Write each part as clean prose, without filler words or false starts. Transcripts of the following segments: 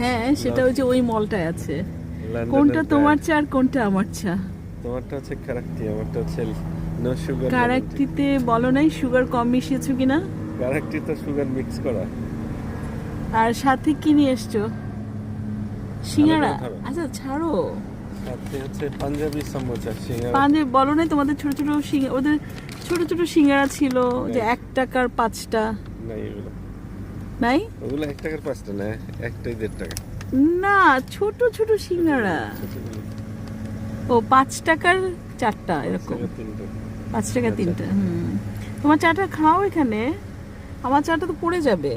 হ্যাঁ সেটা ওই যে ওই মলটায় আছে। লন্ডনের কোনটা তোমার brand। চা আর কোনটা আমার চা? তোমারটা হচ্ছে কারাকটি, আমারটা হচ্ছে নো সুগার। কারাকটিতে বলো নাই সুগার কম মিশিয়েছো কিনা? কারাকটি তো সুগার মিক্স করা। আর সাথে কি নিয়ে এসছো? সিঙ্গারা? ধরো। আচ্ছা ছাড়ো। সাথে হচ্ছে পাঞ্জাবি সমোসা, সিঙ্গারা। পাঞ্জাবি বলো নাই তোমাদের ছোট ছোট ওদের ছোট ছোট সিঙ্গারা ছিল যে নেই। 1 টাকার 5টা? নাই এগুলো, নাই ওগুলো 1 টাকার 5টা না, একটাই 1.5 টাকা। না, ছোট ছোট সিঙ্গারা। ও 5 টাকার 4টা এরকম, 5 টাকা 3টা। তোমার চাটা খাও এখানে, আমার চাটা তো পড়ে যাবে।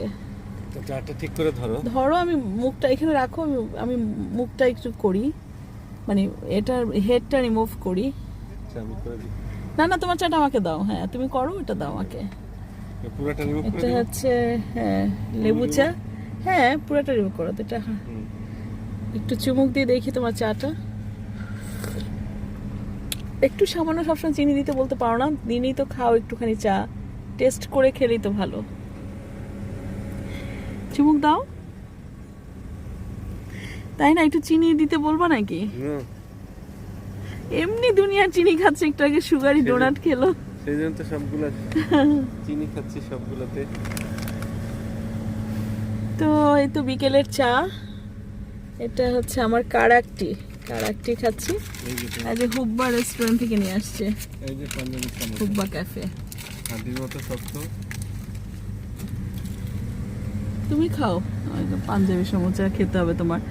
তো চাটা ঠিক করে ধরো। ধরো আমি মুখটা এখানে রাখো, আমি মুখটা একটু করি, মানে এটার হেডটা রিমুভ করি। আচ্ছা, আমি করে দিই। না না তোমার চাটা আমাকে দাও, হ্যাঁ তুমি করো, এটা দাও আমাকে। পুরোটা রিমুভ করে এটা দিই। হচ্ছে হ্যাঁ লেবু চা, হ্যাঁ পুরোটা রিমুভ করো তো এটা। হ্যাঁ একটু চুমুক দিয়ে দেখি তোমার চাটা। একটু সামান্য, সবসময় চিনি দিতে বলতে পারো না, দিনই তো খাও একটুখানি চা, টেস্ট করে খেলেই তো ভালো। চুমুক দাও, তাই না? একটু চিনি দিতে বলবা নাকি? এমনি দুনিয়ার চিনি খাচ্ছে, একটু আগে সুগারি ডোনাট খেলো। সেই জন্য তো সবগুলা চিনি খাচ্ছি সবগুলোতে। তো এই তো বিকেলের চা, এটা হচ্ছে আমার কারাকটি খাচ্ছি। এই যে আজ হুব্বা রেস্টুরেন্ট থেকে নিয়ে আসছে, এই যে পাঞ্জাবি সমোসা, হুব্বা ক্যাফে। হাতির মতো শক্ত। তুমি খাও, ওই যে পাঞ্জাবি সমোসা খেতে হবে তোমার।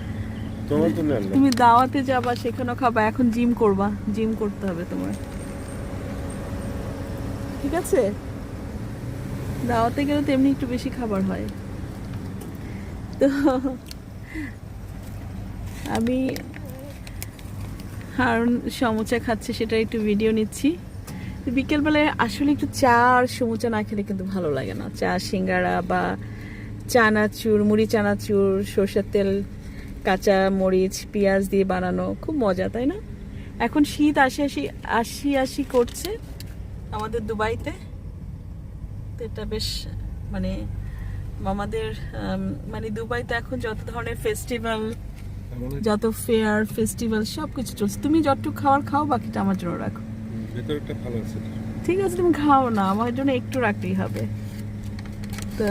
তোমার তো না। তুমি দাওয়াতে যাবা, সেখানেও খাবা, এখন জিম করবা, জিম করতে হবে তোমার, ঠিক আছে? দাওয়াতে গেলে তো এমনি একটু বেশি খাবার হয়। তো আমি হারুন সমোসা খাচ্ছে, সেটা একটু ভিডিও নিচ্ছি। বিকেলবেলায় আসলে একটু চা আর সমোসা না খেলে কিন্তু ভালো লাগে না। চা, সিঙ্গারা বা চানাচুর, মুড়ি চানাচুর, সরষের তেল, কাঁচা মরিচ, পেঁয়াজ দিয়ে বানানো, খুব মজা, তাই না? এখন শীত আসি করছে আমাদের দুবাইতে, তো এটা বেশ মানে আমাদের মানে দুবাইতে এখন যত ধরনের ফেস্টিভ্যাল, যত ফেয়ার ফেস্টিভ্যাল সব কিছু চলছে। তুমি যতটুকু খাওয়ার খাও, বাকিটা আমার জন্য রাখো। ভেতরটা ভালো আছে। ঠিক আছে, তুমি খাও না, আমার জন্য একটু রাখতেই হবে। তো